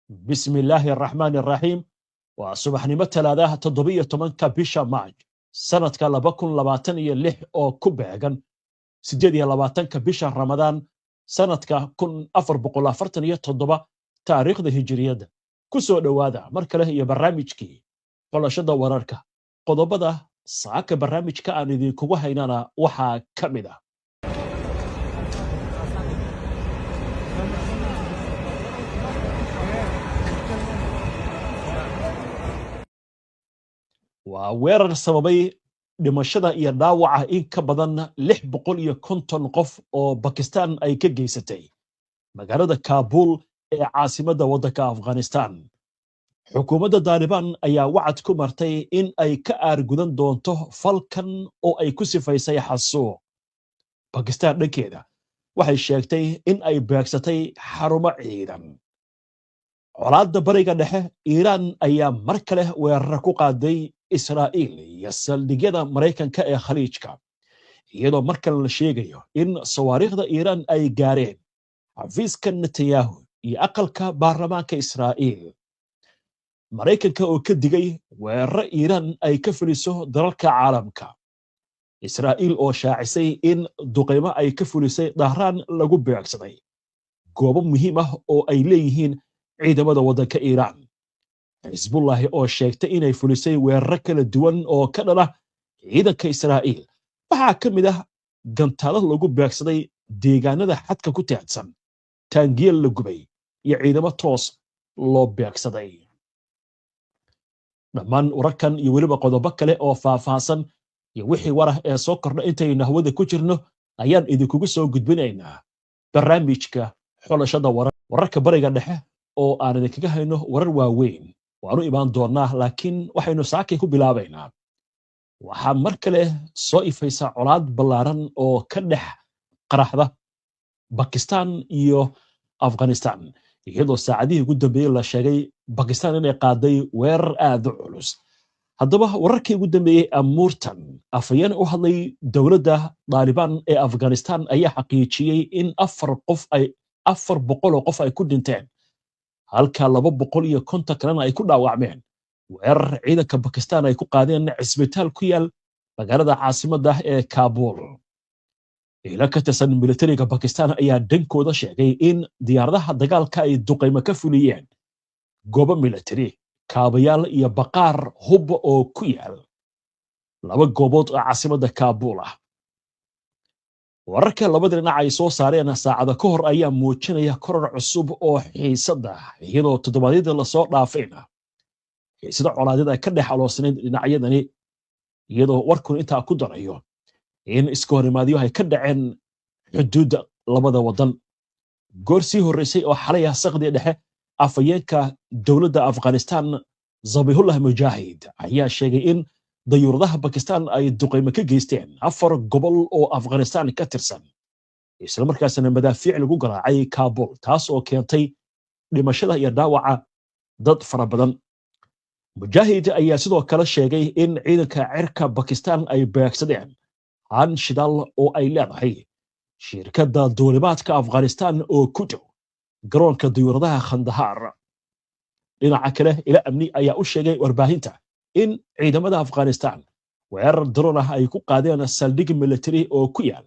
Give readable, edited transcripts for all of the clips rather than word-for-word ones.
بسم الله الرحمن الرحيم وصباح نمت ثلاثة تضبية طمانكا بيشا ماج سنة كالبكون لباتن يلح أو كوباغن سجدي لباتنكا بيشا رمضان سنة كن أفر بقولا فرتن يتضبا تاريخ ذي هجرية كسو دوادا مركله هي برامجكي قولا شدا وراركا قضبدا ساك برامجكا أن ذي كوبا هينانا وحا كامدا وweerar sababay dhimashada iyo dhaawaca in ka badan 650 qof oo Pakistan ay ka geysatay magaalada Kabul ee caasimadda waddanka Afghanistan. Xukuumadda Taliban ayaa wacad ku martay in ay ka aargudan doonto falkan oo ay ku sifaysay xasuuq. Pakistan dhankeeda waxay sheegtay in ay beegsatay xarumo ciidan. colaadda bariga dhexe Iiraan ayaa mar kale weerar ku qaaday Israa'iil iyo saldhigyada Mareykanka ee Khaliijka iyadoo markan la sheegayo in sawaariikhda Iiraan ay gaareen xafiiska Netanyahu iyo aqalka baarlamaanka Israa'iil. Mareykanka oo ka digay weerar Iiraan ay ka fuliso dalalka caalamka. Israa'iil oo shaacisay in duqeymo ay ka fulisay Dahraan lagu beegsaday goobo muhiim ah oo ay leeyihiin ciidamada waddanka Iiraan. Xisbullah oo sheegtay inay fulisay weerar kala duwan oo ka dhana ciidanka Israa'iil waxaa ka mid ah gantaalo lagu beegsaday deegaanada xadka ku teedsan taangiyal la gubay iyo ciidamo toos loo beegsaday. dhammaan wararkan iyo weliba qodobo kale oo faahfaahsan iyo wixii warah ee soo kordha intaynu hawada ku jirno ayaan idinkugu soo gudbinaynaa barnaamijka xulashada wararka bariga dhexe oo aan idinkaga hayno warar waaweyn waanu imaan doonaa laakiin waxaynu saakay ku bilaabaynaa. waxaa mar kale soo ifaysa colaad ballaaran oo ka dhex qaraxda Pakistan iyo Afghanistan iyadoo saacadihii ugu dambeeyay la sheegay Pakistan inay qaaday weerar aad u culus. haddaba wararkii ugu dambeeyay amuurtan afayeen u hadlay dowladda Taliban ee Afghanistan ayaa xaqiijiyay in 400 qof ay ku dhinteen halka 250 kalena ay ku dhaawacmeen weerar ciidanka Pakistan ay ku qaadeen cisbitaal ku yaal magaalada caasimadda ee Kabul. ila ka tirsan militariga Pakistan ayaa dhankooda sheegay in diyaaradaha dagaalka ay duqeymo ka fuliyeen goobo militari kaabayaal iyo baqaar hub oo ku yaal laba goobood oo caasimadda Kabul ah. wararka labada dhinac ay soo saareen saacada ka hor ayaa muujinaya koror cusub oo xiisada iyadoo toddobaadyada la soo dhaafayna xiisada colaadeed ay ka dhex aloosnayd dhinacyadani iyadoo warkun intaa ku darayo in iska horimaadyo ay ka dhaceen xuduudda labada wadan. goor sii horreysay oo xalay saqdi dhexe afayeenka dowladda Afghanistan Zabihullah Mujahid ayaa sheegay in dayuuradaha Pakistan ay duqeymo ka geysteen 4 gobol oo Afghanistan ka tirsan isla markaasna madaafiic lagu garaacay Kabul taas oo keentay dhimashada iyo dhaawaca dad fara badan. Mujahid ayaa sidoo kale sheegay in ciidanka cirka Pakistan ay beegsadeen haan shidaal oo ay leedahay shirkadda duulimaadka Afghanistan oo ku dhow garoonka dayuuradaha Kandahar. dhinaca kale ila amni ayaa u sheegay warbaahinta in ciidamada Afghanistan weerar drone ah ay ku qaadeen saldhig military oo ku yaal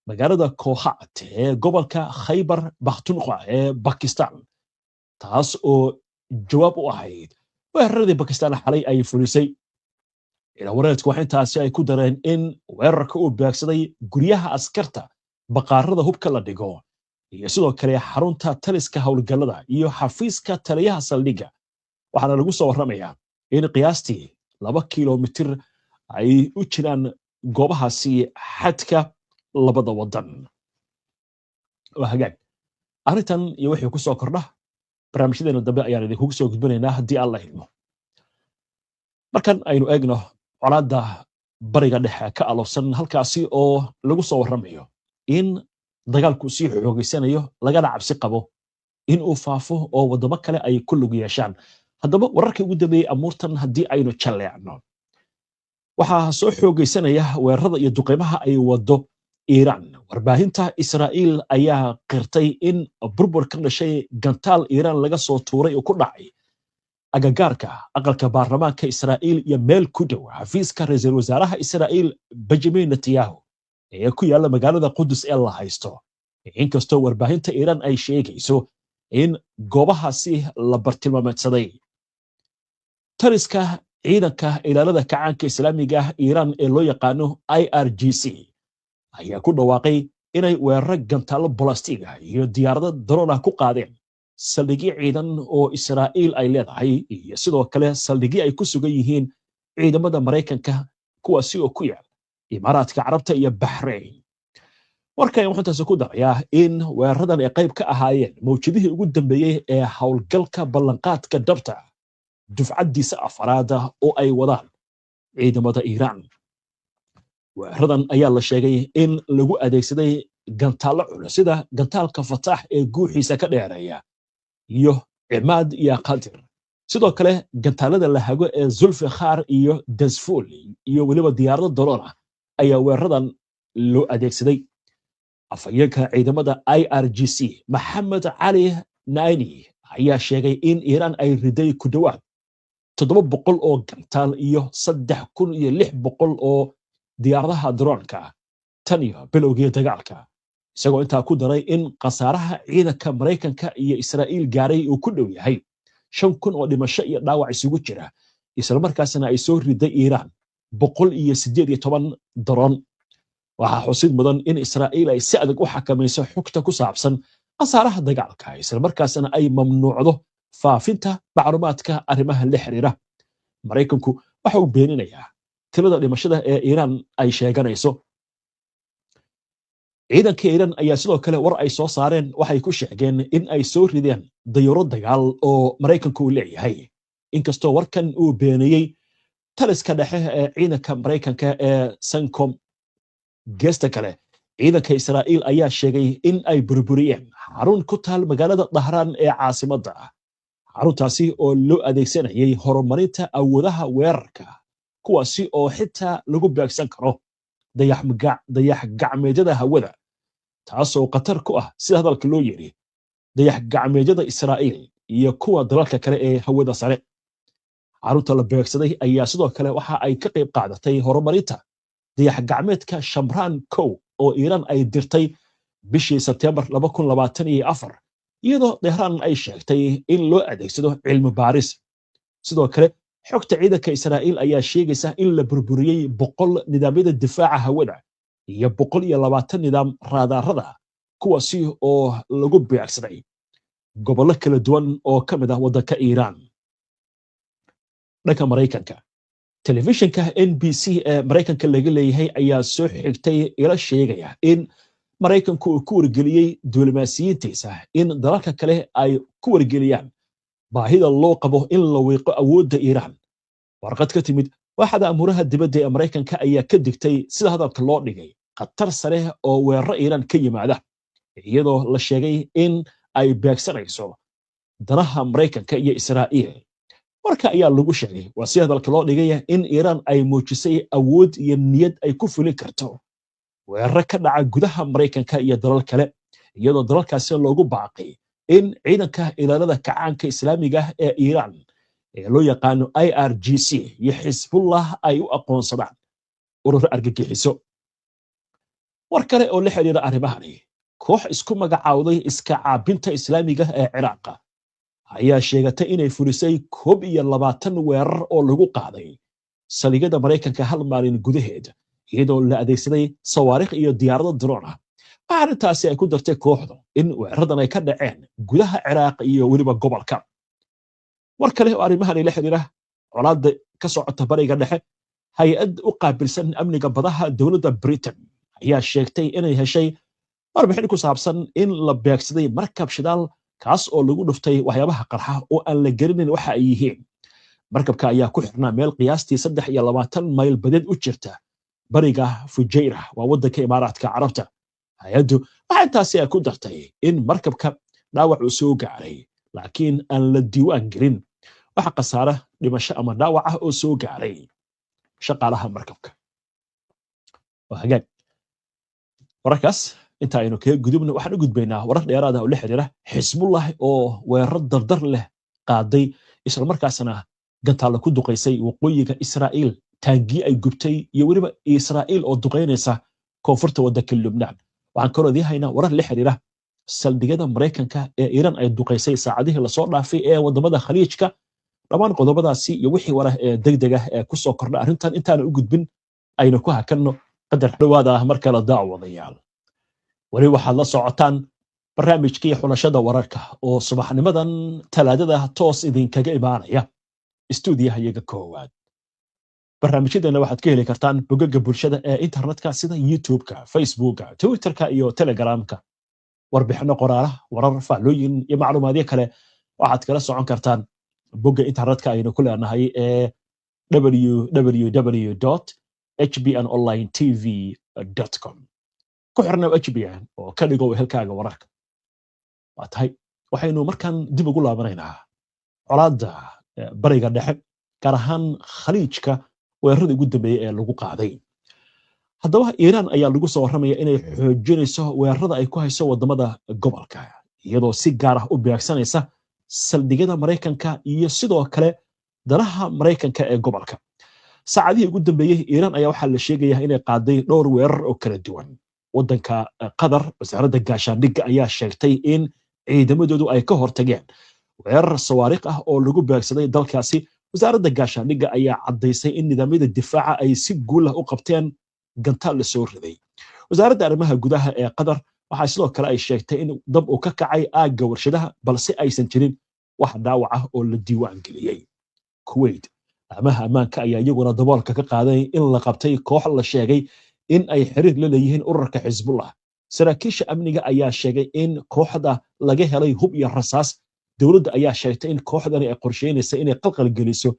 magaalada Kohat ee gobolka Khyber Pakhtunkhwa ee Pakistan taas oo jawaab u ahayd weeraradii Pakistan xalay ay fulisay. ila wareedku waxa intaasi ay ku dareen in weerarka uu beegsaday guryaha askarta baqaarada hubka la dhigo iyo sidoo kale xarunta taliska howlgallada iyo xafiiska taliyaha saldhigga. waxaana lagu soo warramayaa in qiyaastii 2 kiiloomitir ay u jiraan goobahaasi xadka labada wadan. hagaag arrintan iyo wixii ku soo kordha barnaamijyadeena dambe ayaan idinkugu soo gudbinaynaa haddii alla idmo. markan aynu eegno colaadda bariga dhexe ka aloobsan halkaasi oo lagu soo warramayo in dagaalku sii xoogaysanayo lagana cabsi qabo in uu faafo oo wadamo kale ay ku lug yeeshaan. haddaba wararkii ugu dambeeyay amuurtan haddii aynu jaleecno waxaa soo xoogaysanaya weerarada iyo duqeymaha ay wado إيران warbaahinta Israa'iil ayaa qirtay in burbur ka dhashay gantaal Iiraan laga soo tuuray oo ku dhacay agagaarka aqalka baarlamaanka Israa'iil iyo meel ku dhow xafiiska ra'iisul wasaaraha Israa'iil Benjamin Netanyahu ee ku yaala magaalada Qudus ee la haysto. Inkastoo warbaahinta Iiraan ay sheegayso in goobahaasi la bartilmaameedsaday. Taliska ciidanka ilaalada kacaanka Islaamiga ah Iiraan ee loo yaqaano IRGC ayaa ku dhawaaqay inay weerar gantaalo balastiig ah iyo diyaarado drone ah ku qaadeen saldhigyo ciidan oo Israa'iil ay leedahay iyo sidoo kale saldhigyo ay ku sugan yihiin ciidamada Mareykanka kuwaasi oo ku yaal Imaaraadka Carabta iyo Bahrain. Warkan wuxuu intaas ku darayaa in weeraradan ay qayb ka ahaayeen mawjadihii ugu dambeeyay ee howlgalka ballanqaadka dhabta dufcadiisa afraad oo ay wadaan ciidamada Iiraan. weeraradan ayaa la sheegay in lagu adeegsaday gantaalo culus sida gantaalka Fatah ee guuxiisa ka dheereeya iyo Imaad iyo Qadir. sidoo kale gantaalada la hago ee Zulfiqar iyo Dasful iyo waliba diyaarado drone ah ayaa weeraradan loo adeegsaday. afayeenka ciidamada IRGC Maxamed Cali Naini ayaa sheegay in Iiraan ay riday ku dhawaad 700 oo gantaal iyo 3600 oo diyaaradaha drone-ka tan iyo bilowgii dagaalka, isagoo intaa ku daray in khasaaraha ciidanka Mareykanka iyo Israa'iil gaaray uu ku dhow yahay 5,000 oo dhimasho iyo dhaawac isugu jira, isla markaasna ay soo riday Iiraan 118 drone. waxaa xusid mudan in Israa'iil ay si adag u xakamayso xogta ku saabsan khasaaraha dagaalka, isla markaasna ay mamnuucdo faafinta macluumaadka arrimaha la xiriira. Mareykanku waxa uu beeninayaa tirada dhimashada ee Iiraan ay sheeganayso. ciidanka Iiraan ayaa sidoo kale war ay soo saareen waxay ku sheegeen in ay soo rideen dayuuro dagaal oo Mareykanku leeyahay, inkastoo warkan uu beeniyay taliska dhexe ee ciidanka Mareykanka ee CENTCOM. geesta kale ciidanka Israa'iil ayaa sheegay in ay burburiyeen xarun ku taal magaalada Dahraan ee caasimadda. xaruntaasi oo loo adeegsanayay horumarinta awoodaha weerarka, kuwaasi oo xitaa lagu beegsan karo dayax gacmeedyada hawada, taasoo khatar ku ah sida hadalka loo yiri dayax gacmeedyada Israa'iil iyo kuwa dalalka kale ee hawada sare. xarunta la beegsaday ayaa sidoo kale waxa ay ka qayb qaadatay horumarinta dayax gacmeedka Shamran kow oo Iiraan ay dirtay bishii Sebtembar 2024, iyadoo Dahraan ay sheegtay in loo adeegsado cilmi baaris. sidoo kale xogta ciidanka Israa'iil ayaa sheegaysa in la burburiyay 100 nidaamyada difaaca hawada iyo 120 nidaam raadarada, kuwaasi oo lagu beegsaday gobollo kala duwan oo ka mid ah waddanka Iiraan. dhanka Mareykanka, telefishinka NBC ee Mareykanka laga leeyahay ayaa soo xigtay ila sheegaya in Mareykanku uu ku wargeliyay diblomaasiyiintiisa in dalalka kale ay ku wargeliyaan baahida loo qabo in la wiiqo awoodda Iiraan. warqad ka timid waaxda amuraha dibadda ee Mareykanka ayaa ka digtay sida hadalka loo dhigay khatar sare oo weeraro Iiraan ka yimaada, iyadoo la sheegay in ay beegsanayso danaha Mareykanka iyo Israa'iil. warka ayaa lagu sheegay waa si hadalka loo dhigay in Iiraan ay muujisay awood iyo niyad ay ku fulin karto weeraro ka dhaca gudaha Mareykanka iyo dalal kale, iyadoo dalalkaasi loogu baaqay in ciidanka ilaalada kacaanka Islaamiga ah ee Iiraan ee loo yaqaano IRGC iyo Xisbullah ay u aqoonsadaan urur argagixiso. war kale oo la xiriira arrimahani, koox isku magacaawday iska caabinta Islaamiga ee Ciraaq ayaa sheegatay inay fulisay 21 weerar oo lagu qaaday saldhigyada Mareykanka hal maalin gudaheed, iyadoo la adeegsaday sawaariikh iyo diyaarado drone ah. arrintaasi ay ku dartay kooxdu in weeraradan ay ka dhaceen gudaha Ciraaq iyo weliba gobolka. war kale oo arrimahani la xiriira colaadda ka socota bariga dhexe, hay-ad u qaabilsan amniga badaha dowladda Britain ayaa sheegtay inay heshay warbixin ku saabsan in la beegsaday markab shidaal kaas oo lagu dhuftay waxyaabaha qarxa oo aan la garanayn waxa ay yihiin. markabka ayaa ku xirnaa meel qiyaastii 23 mayl badeed u jirta bariga Fujairah, waa waddanka Imaaraadka Carabta. hay-addu waxay intaasi ku dartay in markabka dhaawac uu soo gaaray, laakiin aan la diiwaan gelin waxa khasaare dhimasho ama dhaawac ah oo soo gaaray shaqaalaha markabka. wararkaas inta aynu kaga gudubno waxaan u gudbaynaa warar dheeraad ah oo la xiriira xisbullah oo weerar dardar leh qaaday isla markaasna gantaalo ku duqaysay waqooyiga Israa'iil taangii ay gubtay iyo weliba Israa'iil oo duqaynaysa koonfurta waddanka Lubnaan waxaan kaloo haynaa warar la xiriira saldhigyada Mareykanka ee Iran ay duqaysay saacadihii la soo dhaafay ee wadamada Khaliijka dhammaan qodobadaasi iyo wixii warar ee degdeg ah ee ku soo kordha arrintan intaan u gudbin aynu ku hakanno qadar dhawaada ah marka la daawadayaal wali waxaad la socotaan barnaamijkii xulashada wararka oo subaxnimadan talaadada toos idinkaga imaanaya istuudiyaha iyaga koowaad barnaamijyadeena waxaad ka heli kartaan bogagga bulshada ee internetka sida youtube-ka facebooka twitterka iyo telegramka warbixino qoraalaha warar faallooyin iyo macluumaadyo kale waxaad kala socon kartaan bogga internetka aynu ku leenahay ee www.hbnonlinetv.com ku xirnaa HBN oo ka dhigo wehelkaaga wararka waa tahay waxaynu markaan dib ugu laabanaynaa colaadda bariga dhexe gaar ahaan khaliijka weerarada ugu dambeeyay ee lagu qaaday haddaba Iran ayaa lagu soo waramaya inay xoojinayso weerarada ay ku hayso wadamada gobolka iyadoo si gaar ah u beegsanaysa saldhigyada Mareykanka iyo sidoo kale danaha Mareykanka ee gobolka saacadihii ugu dambeeyay Iran ayaa waxaa la sheegayaa inay qaaday dhowr weerar oo kala duwan waddanka Qatar wasaaradda gaashaandhigga ayaa sheegtay in ciidamadoodu ay ka hortageen weerar sawaariikh ah oo lagu beegsaday dalkaasi wasaaradda gaashaandhigga ayaa caddaysay in nidaamyada difaaca ay si guul ah u qabteen gantaal la soo riday wasaaradda arrimaha gudaha ee Qatar waxaa sidoo kale ay sheegtay in dab uu ka kacay aagga warshadaha balse aysan jirin wax dhaawac ah oo la diiwaan geliyey Kuwait amaha amaanka ayaa iyaguna daboolka ka qaaday in la qabtay koox la sheegay in ay xiriir la leeyihiin ururka Xisbullah saraakiisha amniga ayaa sheegay in kooxda laga helay hub iyo rasaas dawladda ayaa sheegtay in kooxdani ay qorsheynayso inay qalqal geliso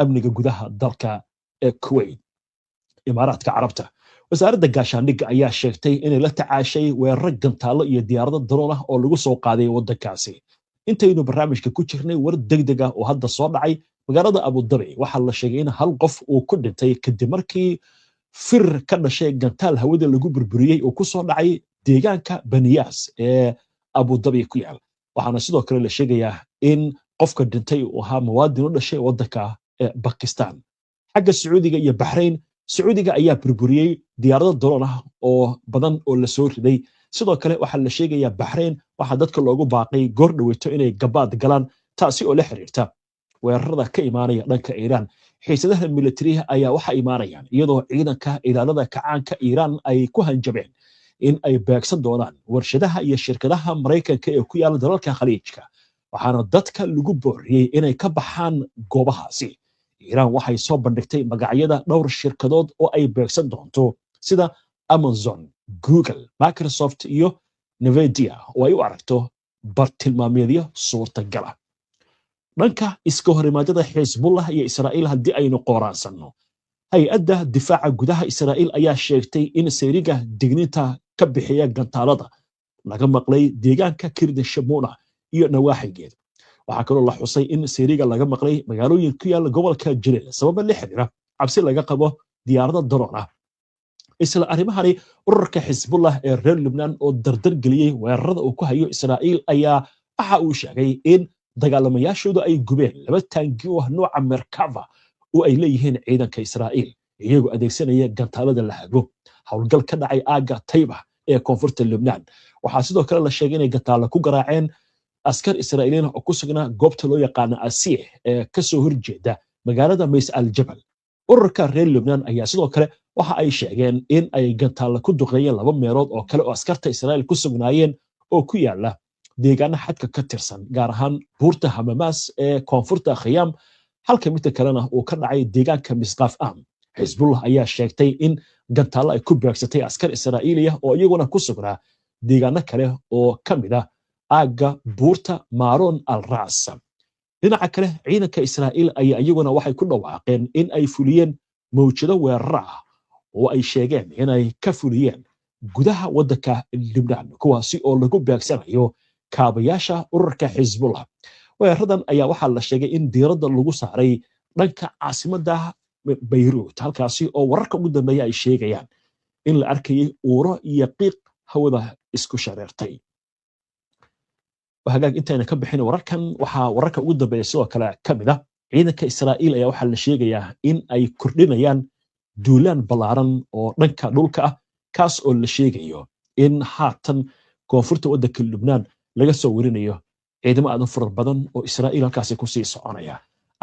amniga gudaha dalka ee Kuwait Imaaraadka Carabta wasaaradda gaashaandhigga ayaa sheegtay inay la tacaashay weerar gantaalo iyo diyaarado daroon ah oo lagu soo qaaday waddankaasi intaynu barnaamijka ku jirnay war degdeg ah oo hadda soo dhacay magaalada Abu Dhabi waxaa la sheegay in hal qof uu ku dhintay kadib markii fir ka dhashay gantaal hawada lagu burburiyay oo ku soo dhacay deegaanka Baniyas ee Abu Dhabi ku yaal waxaana sidoo kale la sheegayaa in qofka dhintay uu ahaa muwaadin u dhashay waddanka Pakistan xagga Sacuudiga iyo Bahrain Sacuudiga ayaa burburiyay diyaarado daroon ah oo badan oo la soo riday sidoo kale waxaa la sheegayaa Bahrain waxaa dadka loogu baaqay goor dhaweeto inay gabaad galaan taasi oo la xiriirta weerarada ka imaanaya dhanka Iran xiisadaha militariga ayaa waxa imaanayaan iyadoo ciidanka ilaalada kacaanka Iran ay ku hanjabeen in ay beegsan doonaan warshadaha iyo shirkadaha Mareykanka ee ku yaala dalalka Khaliijka waxaana dadka lagu booriyay inay ka baxaan goobahaasi Iran waxay soo bandhigtay magacyada dhowr shirkadood oo ay beegsan doonto sida Amazon, Google, Microsoft iyo Nvidia oo ay u aragto bartilmaameedyo suurtagal ah dhanka iska horimaadada Xisbullah iyo Israa'iil haddii aynu qoraansanno hay-adda difaaca gudaha Israa'iil ayaa sheegtay in sayriga digniinta ka bixiya gantaalada laga maqlay deegaanka Kirdi Shamuna iyo nawaaxigeeda waxaa kaloo la xusay in sayriga laga maqlay magaalooyin ku yaala gobolka Jilil sabab la xiriira cabsi laga qabo diyaarado daroon ah isla arrimahani ururka Xisbullah ee reer Lubnaan oo dardar geliyay weerarada uu ku hayo Israa'iil ayaa waxa uu sheegay in dagaalamayaashoodu ay gubeen laba taangi oo nooca Merkava oo ay leeyihiin ciidanka Israa'iil iyagoo adeegsanaya gantaalada la hago howlgal ka dhacay aagga Tayba ee koonfurta Lubnaan waxaa sidoo kale la sheegay inay gantaalo ku garaaceen askar Israa'iiliin oo ku sugnaa goobta loo yaqaan Asiyah ee ka soo horjeeda magaalada Mays al-Jabal ururka reer Lubnaan ayaa sidoo kale waxa ay sheegeen in ay gantaalo ku duqeeyeen laba meelood oo kale oo askarta Israa'iil ku sugnaayeen oo ku yaala deegaana xadka ka tirsan gaar ahaan buurta Hamamas ee koonfurta Khayam halka mid kalena uu ka dhacay deegaanka Misqaf Am Xisbullah ayaa sheegtay in gantaalo ay ku beegsatay askar Israa'iiliya oo iyaguna ku sugnaa deegaana kale oo kamid ah aagga buurta Maron al-Ras dhinaca kale ciidanka Israa'iil ayaa iyaguna waxay ku dhawaaqeen in ay fuliyeen mawjado weerar ah oo ay sheegeen inay ka fuliyeen gudaha waddanka Lubnaan kuwaasi oo lagu beegsanayo kaabayaasha ururka Xisbullah weeraradan ayaa waxaa la sheegay in diiradda lagu saaray dhanka caasimadda Beirut halkaasi oo wararka ugu dambeeya ay sheegayaan in la arkayay uuro iyo qiiq hawada isku shareertay وهاجاج أنت أنا كبحين وركن وركن وده بيسوع كلا كمدة ciidanka Israa'iil ayaa waxa la sheegayaa in ay kordhinayaan duulaan balaaran oo dhanka dhulka ah kaas oo la sheegayo in haatan koonfurta waddanka Lubnaan laga soo warinayo ciidamo aad u fara badan oo Israa'iil halkaas ku sii soconaya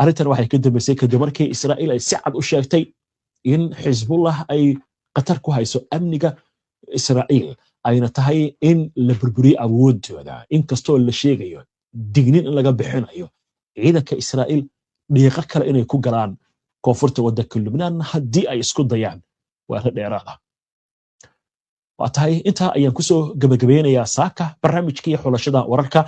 arrintan waxay ka dambeysay kadib markii Israa'iil ay si cad u sheegtay in Xisbullah ay qatar ku hayso amniga Israa'iil ayna tahay in la burburiyo awoodooda inkastoo la sheegayo dignin in laga bixinayo ciidanka Israa'iil dhiiqa kale inay ku galaan koonfurta waddanka Lubnaan haddii ay isku dayaan waa dheeraada waa tahay inta ayaan ku soo gabagabeynayaa saaka barnaamijkii xulashada wararka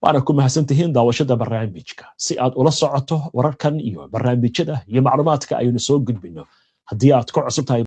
waana ku mahadsantihiin daawashada barnaamijka si aad ula socoto wararkan iyo barnaamijyada iyo macluumaadka aynu soo gudbino haddii aad ku cusub tahay